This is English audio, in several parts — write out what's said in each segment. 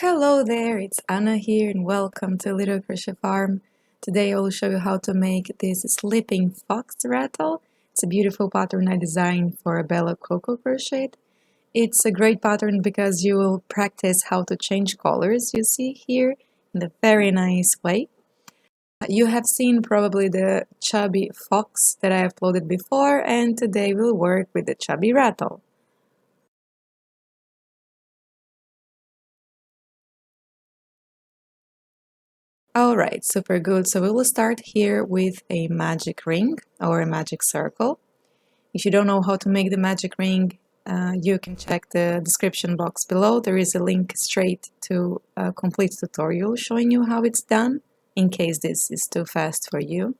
Hello there, it's Anna here and welcome to Little Crochet Farm. Today I will show you how to make this sleeping fox rattle. It's a beautiful pattern I designed for a Bella Coco crochet. It's a great pattern because you will practice how to change colors, you see here, in a very nice way. You have seen probably the chubby fox that I uploaded before, and today we'll work with the chubby rattle. Alright, super good. So we will start here with a magic ring or a magic circle. If you don't know how to make the magic ring, you can check the description box below. There is a link straight to a complete tutorial showing you how it's done, in case this is too fast for you.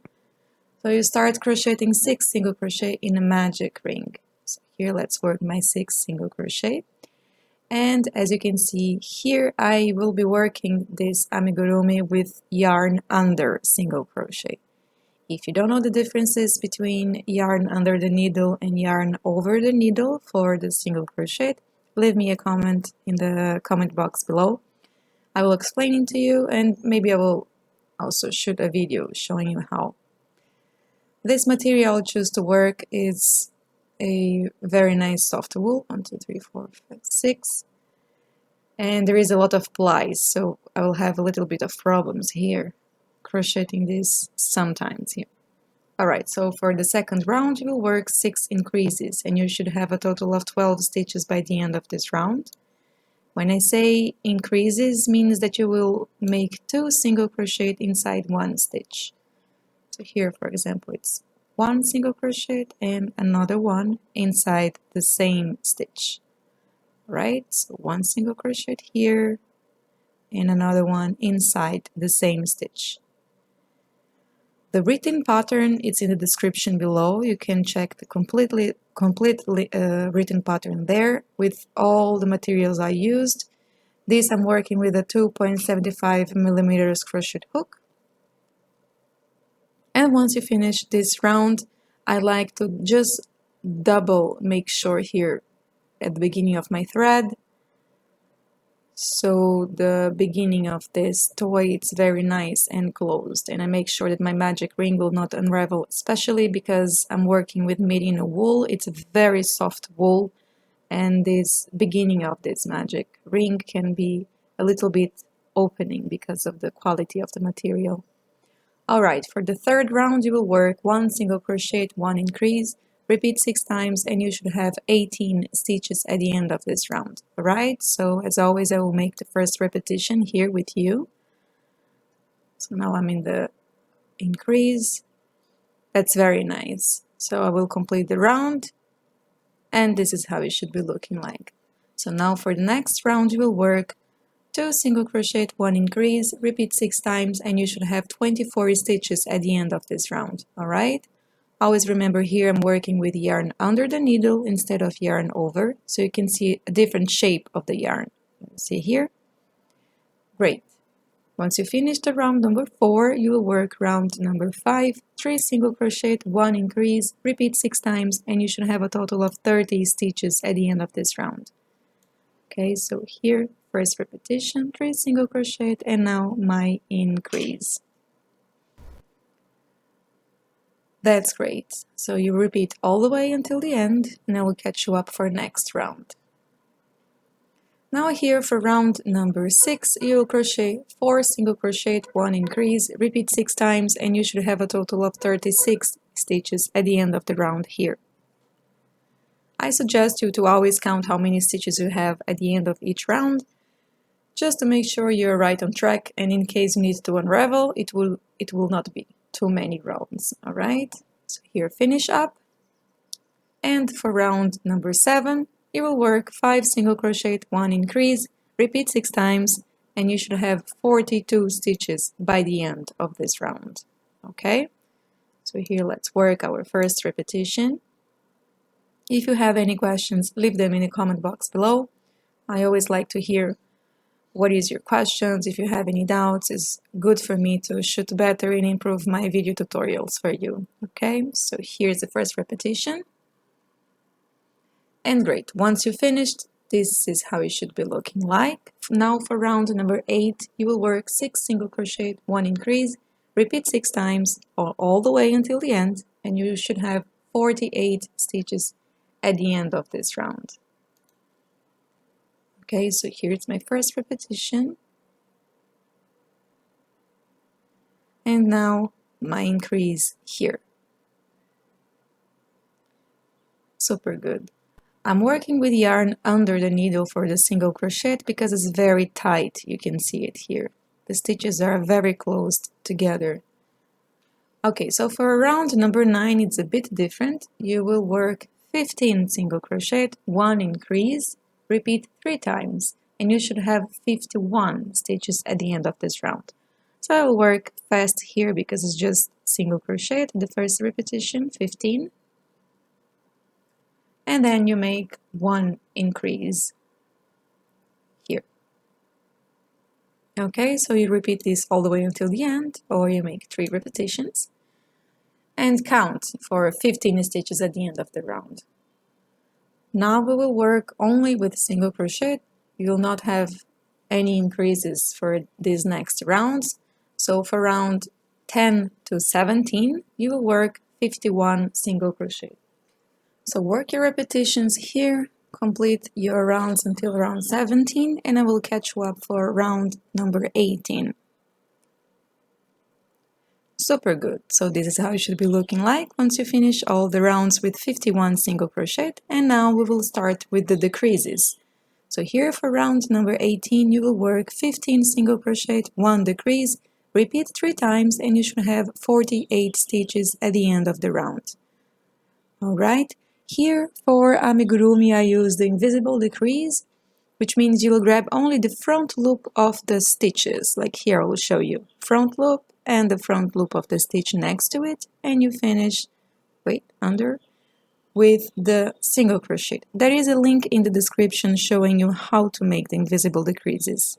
So you start crocheting 6 single crochet in a magic ring. So here let's work my 6 single crochet. And as you can see here, I will be working this amigurumi with yarn under single crochet. If you don't know the differences between yarn under the needle and yarn over the needle for the single crochet, leave me a comment in the comment box below. I will explain it to you, and maybe I will also shoot a video showing you how. This material I choose to work is a very nice soft wool, 1, 2, 3, 4, 5, 6. And there is a lot of plies, so I will have a little bit of problems here crocheting this sometimes here. Alright, so for the second round you will work 6 increases and you should have a total of 12 stitches by the end of this round. When I say increases, means that you will make 2 single crochet inside 1 stitch. So here, for example, it's 1 single crochet and another one inside the same stitch. Right, so 1 single crochet here and another one inside the same stitch. The written pattern is in the description below. You can check the completely written pattern there with all the materials I used. This I'm working with a 2.75 millimeters crochet hook. And once you finish this round, I like to just double make sure here at the beginning of my thread, so the beginning of this toy it's very nice and closed, and I make sure that my magic ring will not unravel, especially because I'm working with merino wool. It's a very soft wool, and this beginning of this magic ring can be a little bit opening because of the quality of the material. Alright, for the third round you will work 1 single crochet, 1 increase, repeat 6 times, and you should have 18 stitches at the end of this round. Alright, so as always I will make the first repetition here with you. So now I'm in the increase. That's very nice. So I will complete the round, and this is how it should be looking like. So now for the next round you will work 2 single crochet, 1 increase, repeat 6 times, and you should have 24 stitches at the end of this round. Alright? Always remember here I'm working with yarn under the needle instead of yarn over, so you can see a different shape of the yarn. See here? Great. Once you finish the round number 4, you will work round number 5, 3 single crochet, 1 increase, repeat 6 times, and you should have a total of 30 stitches at the end of this round. Okay, so here, first repetition, 3 single crochet, and now my increase. That's great. So you repeat all the way until the end, and I will catch you up for next round. Now here for round number 6, you will crochet 4 single crochet, 1 increase, repeat 6 times, and you should have a total of 36 stitches at the end of the round here. I suggest you to always count how many stitches you have at the end of each round, just to make sure you're right on track, and in case you need to unravel, it will not be too many rounds. Alright, so here finish up, and for round number 7 you will work 5 single crochet, 1 increase, repeat 6 times, and you should have 42 stitches by the end of this round. Okay, so here let's work our first repetition. If you have any questions, leave them in the comment box below. I always like to hear what is your questions. If you have any doubts, it's good for me to shoot better and improve my video tutorials for you. Okay, so here's the first repetition. And great, once you finished, this is how it should be looking like. now for round number 8, you will work 6 single crochet, 1 increase, repeat 6 times all the way until the end, and you should have 48 stitches at the end of this round. Okay, so here's my first repetition. And now my increase here. Super good. I'm working with yarn under the needle for the single crochet because it's very tight. You can see it here. The stitches are very close together. Okay, so for round number 9, it's a bit different. You will work 15 single crochet, 1 increase, repeat 3 times, and you should have 51 stitches at the end of this round. So I will work fast here because it's just single crochet, the first repetition, 15, and then you make 1 increase here. Okay, so you repeat this all the way until the end, or you make 3 repetitions, and count for 15 stitches at the end of the round. Now we will work only with single crochet. You will not have any increases for these next rounds. So for round 10 to 17, you will work 51 single crochet. So work your repetitions here, complete your rounds until round 17, and I will catch you up for round number 18. Super good. So this is how it should be looking like once you finish all the rounds with 51 single crochet. And now we will start with the decreases. So here for round number 18, you will work 15 single crochet, 1 decrease, repeat 3 times, and you should have 48 stitches at the end of the round. Alright, here for Amigurumi I use the invisible decrease, which means you will grab only the front loop of the stitches. Like here I will show you. Front loop and the front loop of the stitch next to it, and you finish, under, with the single crochet. There is a link in the description showing you how to make the invisible decreases.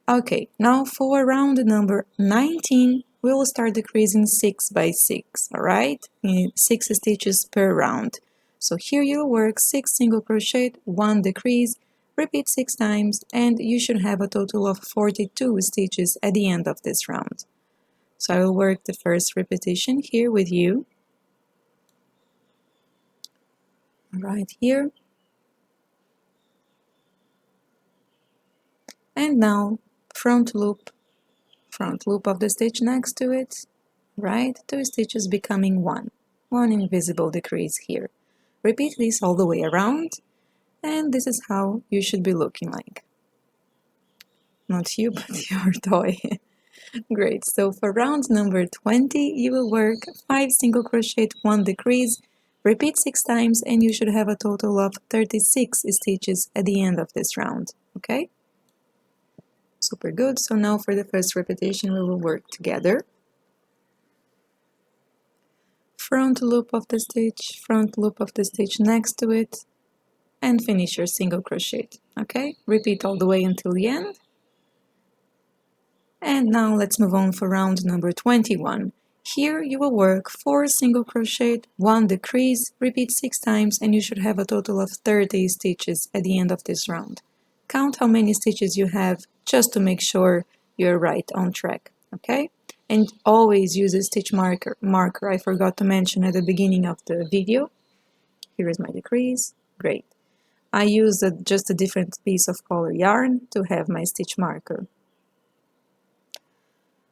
Okay, now for round number 19, we will start decreasing 6 by 6, alright? 6 stitches per round. So here you'll work 6 single crochet, 1 decrease, repeat 6 times, and you should have a total of 42 stitches at the end of this round. So I will work the first repetition here with you. Right here. And now front loop of the stitch next to it, right? 2 stitches becoming 1 invisible decrease here. Repeat this all the way around, and this is how you should be looking like. Not you, but your toy. Great, so for round number 20, you will work 5 single crochet, 1 decrease, repeat 6 times, and you should have a total of 36 stitches at the end of this round, okay? Super good, so now for the first repetition we will work together. Front loop of the stitch, front loop of the stitch next to it, and finish your single crochet, okay? Repeat all the way until the end. And now let's move on for round number 21. Here you will work 4 single crochet, 1 decrease, repeat 6 times, and you should have a total of 30 stitches at the end of this round. Count how many stitches you have just to make sure you're right on track, okay? And always use a stitch marker. I forgot to mention at the beginning of the video. Here is my decrease. Great. I use just a different piece of color yarn to have my stitch marker.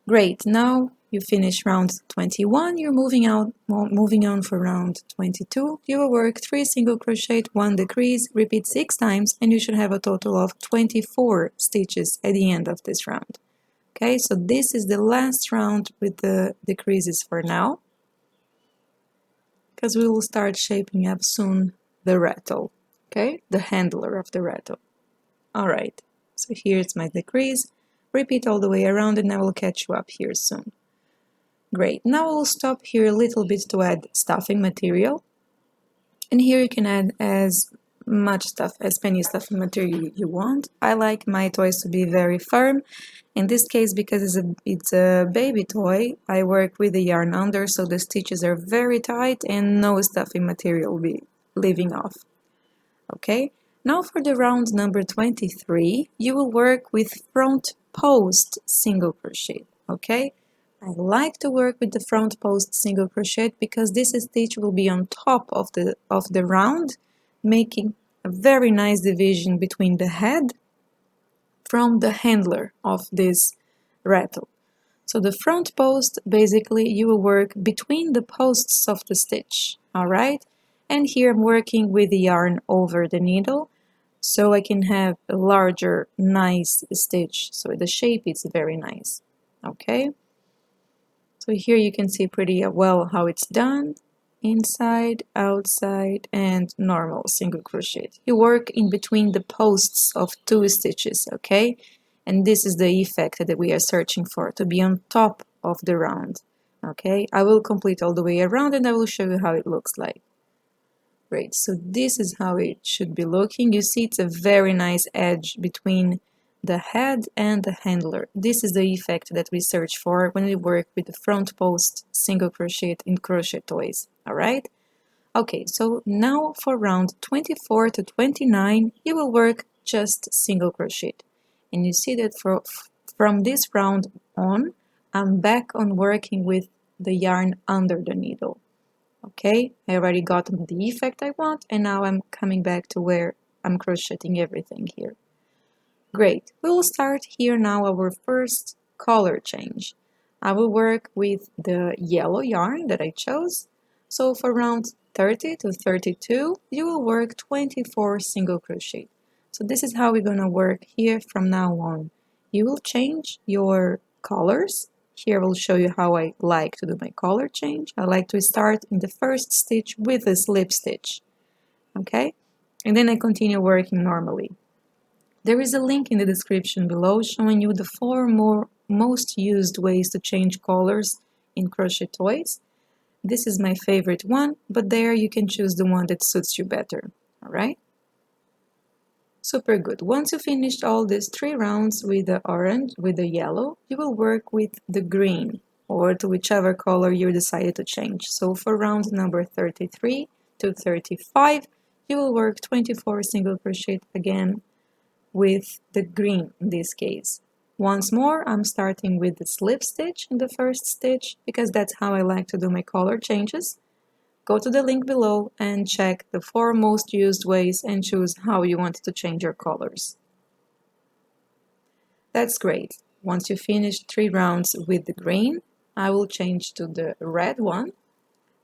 Great, now you finish round 21, you're moving on for round 22. You will work 3 single crochet, 1 decrease, repeat 6 times, and you should have a total of 24 stitches at the end of this round. Okay, so this is the last round with the decreases for now, because we will start shaping up soon the rattle, okay, the handler of the rattle. Alright, so here's my decrease. Repeat all the way around and I will catch you up here soon. Great, now we'll stop here a little bit to add stuffing material. And here you can add as many stuffing material you want. I like my toys to be very firm. In this case, because it's a baby toy, I work with the yarn under, so the stitches are very tight and no stuffing material will be leaving off. Okay, Now for the round number 23, you will work with front post single crochet, okay? I like to work with the front post single crochet because this stitch will be on top of the round, making a very nice division between the head from the handler of this rattle. So the front post, basically you will work between the posts of the stitch, alright? And here I'm working with the yarn over the needle so I can have a larger, nice stitch. So the shape is very nice, okay? So here you can see pretty well how it's done. Inside, outside, and normal single crochet. You work in between the posts of two stitches, okay? And this is the effect that we are searching for, to be on top of the round, okay? I will complete all the way around and I will show you how it looks like. Great, so this is how it should be looking. You see it's a very nice edge between the head and the handler. This is the effect that we search for when we work with the front post single crochet in Crochet Toys, alright? Okay, so now for round 24 to 29, you will work just single crochet. And you see that from this round on, I'm back on working with the yarn under the needle. Okay, I already got the effect I want, and now I'm coming back to where I'm crocheting everything here. Great, we will start here now our first color change. I will work with the yellow yarn that I chose. So for round 30 to 32, you will work 24 single crochet. So this is how we're gonna work here from now on. You will change your colors. Here I will show you how I like to do my color change. I like to start in the first stitch with a slip stitch, okay? And then I continue working normally. There is a link in the description below showing you the 4 most used ways to change colors in Crochet Toys. This is my favorite one, but there you can choose the one that suits you better, alright? Super good. Once you finished all these 3 rounds with the orange, with the yellow, you will work with the green, or to whichever color you decided to change. So for round number 33 to 35, you will work 24 single crochet again with the green in this case. Once more, I'm starting with the slip stitch in the first stitch because that's how I like to do my color changes. Go to the link below and check the 4 most used ways and choose how you want to change your colors. That's great. Once you finish 3 rounds with the green, I will change to the red one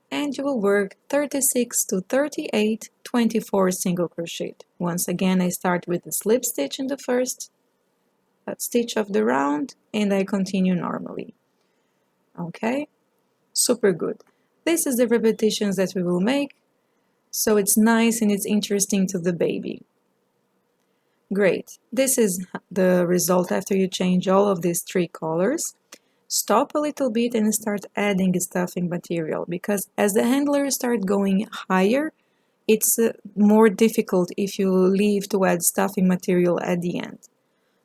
and you will work 36 to 38, 24 single crochet. Once again, I start with the slip stitch in the first stitch of the round and I continue normally. Okay, super good. This is the repetitions that we will make, so it's nice and it's interesting to the baby. Great. This is the result after you change all of these 3 colors. Stop a little bit and start adding stuffing material because as the handlers start going higher, it's more difficult if you leave to add stuffing material at the end.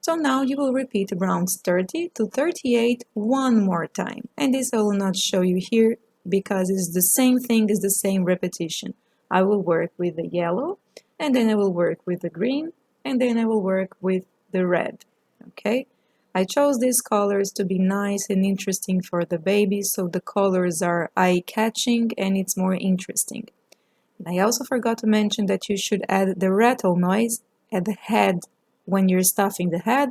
So now you will repeat rounds 30 to 38 one more time. And this I will not show you here because it's the same thing as the same repetition. I will work with the yellow and then I will work with the green and then I will work with the red. Okay? I chose these colors to be nice and interesting for the baby so the colors are eye-catching and it's more interesting. And I also forgot to mention that you should add the rattle noise at the head when you're stuffing the head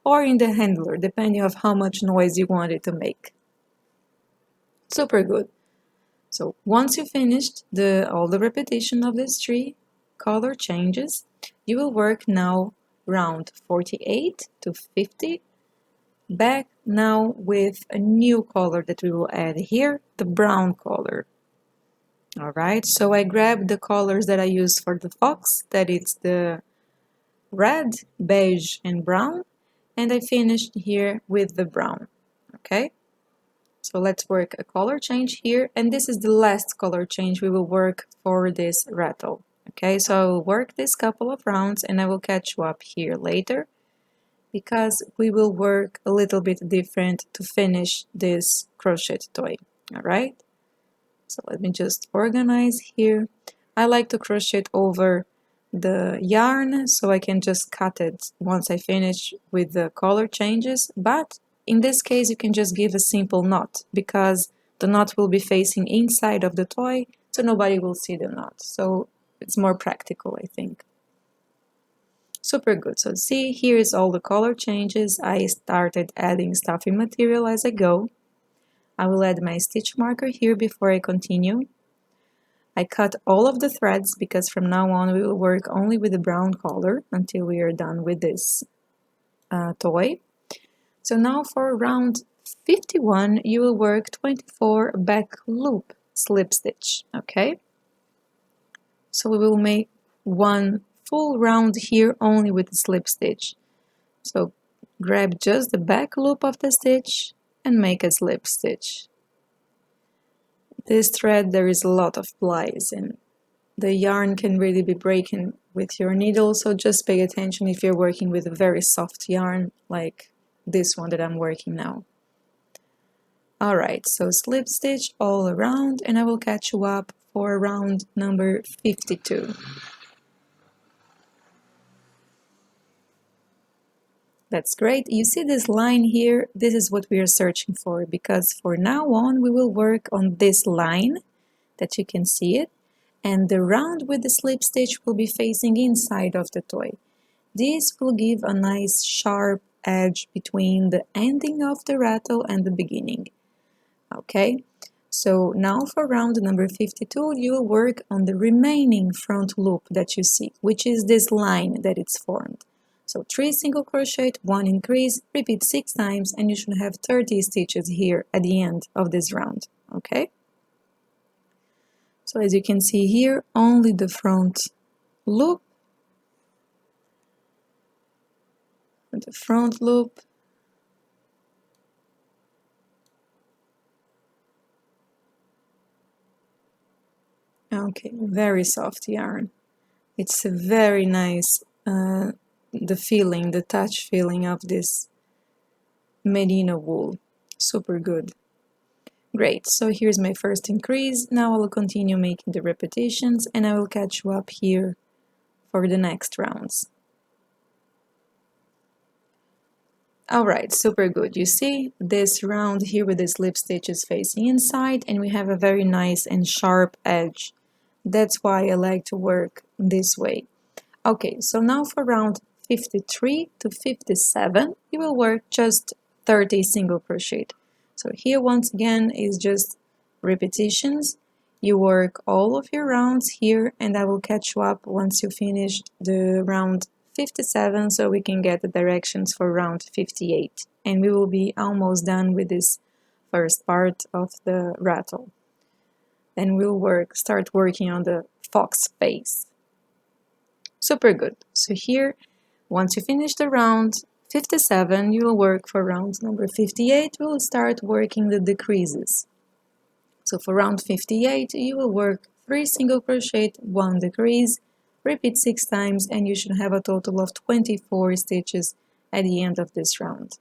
or in the handler, depending on how much noise you want it to make. Super good. So once you finished all the repetition of these 3 color changes, you will work now round 48 to 50, back now with a new color that we will add here, the brown color. Alright, so I grabbed the colors that I used for the fox, that it's the red, beige, and brown, and I finished here with the brown. Okay, so let's work a color change here, and this is the last color change we will work for this rattle. Okay, so I will work this couple of rounds and I will catch you up here later because we will work a little bit different to finish this crochet toy. Alright, so let me just organize here. I like to crochet over the yarn, so I can just cut it once I finish with the color changes, but in this case you can just give a simple knot because the knot will be facing inside of the toy, so nobody will see the knot, so it's more practical, I think. Super good. So see, here is all the color changes. I started adding stuffing material as I go. I will add my stitch marker here before I continue. I cut all of the threads because from now on we will work only with the brown color until we are done with this toy. So now for round 51 you will work 24 back loop slip stitch, okay? So we will make one full round here only with the slip stitch. So grab just the back loop of the stitch and make a slip stitch. This thread there is a lot of plies and the yarn can really be breaking with your needle, so just pay attention if you're working with a very soft yarn like this one that I'm working now. Alright, so slip stitch all around and I will catch you up for round number 52. That's great. You see this line here? This is what we are searching for, because for now on we will work on this line that you can see it, and the round with the slip stitch will be facing inside of the toy. This will give a nice sharp edge between the ending of the rattle and the beginning. Okay, so now for round number 52 you will work on the remaining front loop that you see, which is this line that it's formed. So 3 single crochet, 1 increase, repeat 6 times, and you should have 30 stitches here at the end of this round, okay? So as you can see here, only the front loop, the front loop, okay, very soft yarn. It's a very nice, the feeling, the touch feeling of this merino wool, super good. Great, so here's my first increase. Now I will continue making the repetitions and I will catch you up here for the next rounds. Alright, super good. You see this round here with the slip stitches facing inside and we have a very nice and sharp edge. That's why I like to work this way. Okay, so now for round 53 to 57 you will work just 30 single crochet. So here once again is just repetitions. You work all of your rounds here and I will catch you up once you finish the round 57 so we can get the directions for round 58 and we will be almost done with this first part of the rattle. Then we'll start working on the fox face. Super good. So here, once you finish the round 57, you will work for round number 58. We will start working the decreases. So for round 58, you will work 3 single crochet, 1 decrease, repeat 6 times, and you should have a total of 24 stitches at the end of this round.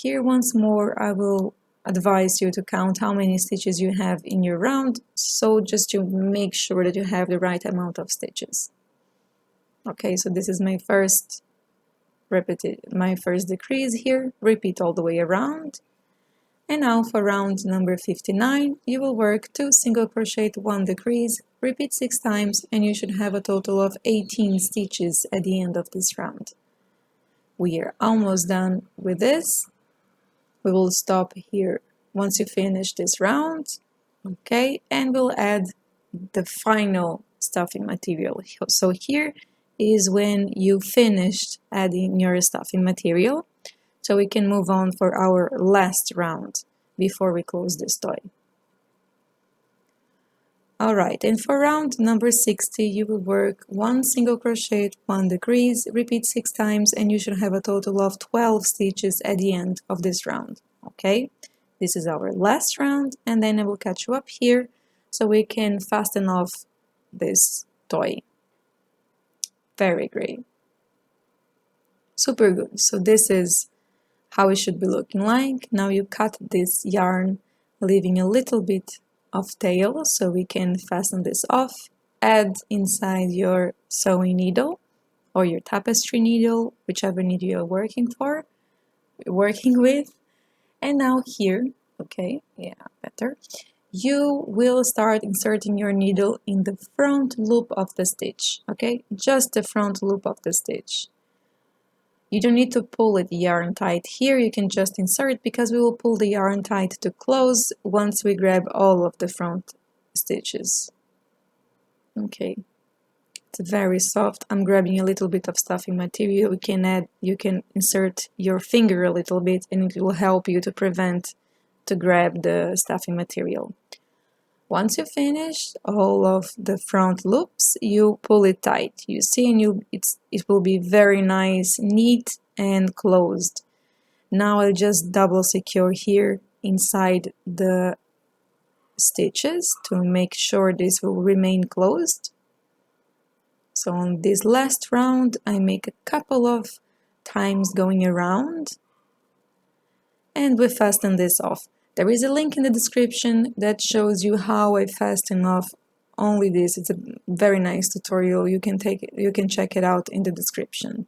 Here once more, I will advise you to count how many stitches you have in your round, so just to make sure that you have the right amount of stitches. Okay, so this is my first decrease here, repeat all the way around. And now for round number 59, you will work 2 single crochet, 1 decrease, repeat 6 times, and you should have a total of 18 stitches at the end of this round. We are almost done with this. We will stop here once you finish this round, okay, and we'll add the final stuffing material. So here is when you finished adding your stuffing material, so we can move on for our last round before we close this toy. Alright, and for round number 60 you will work 1 single crochet, 1 decrease, repeat 6 times, and you should have a total of 12 stitches at the end of this round. Okay, this is our last round, and then I will catch you up here so we can fasten off this toy. Very great. Super good. So this is how it should be looking like. Now you cut this yarn, leaving a little bit of tail so we can fasten this off. add inside your sewing needle or your tapestry needle, whichever needle you're working with. And now here, okay, yeah, better. You will start inserting your needle in the front loop of the stitch, okay? Just the front loop of the stitch. You don't need to pull it yarn tight here, you can just insert because we will pull the yarn tight to close once we grab all of the front stitches. Okay, it's very soft. I'm grabbing a little bit of stuffing material. You can insert your finger a little bit and it will help you to grab the stuffing material. Once you finish all of the front loops, you pull it tight. You see, and it will be very nice, neat, and closed. Now I'll just double secure here inside the stitches to make sure this will remain closed. So on this last round, I make a couple of times going around, and we fasten this off. There is a link in the description that shows you how I fasten off only this. It's a very nice tutorial. You can check it out in the description.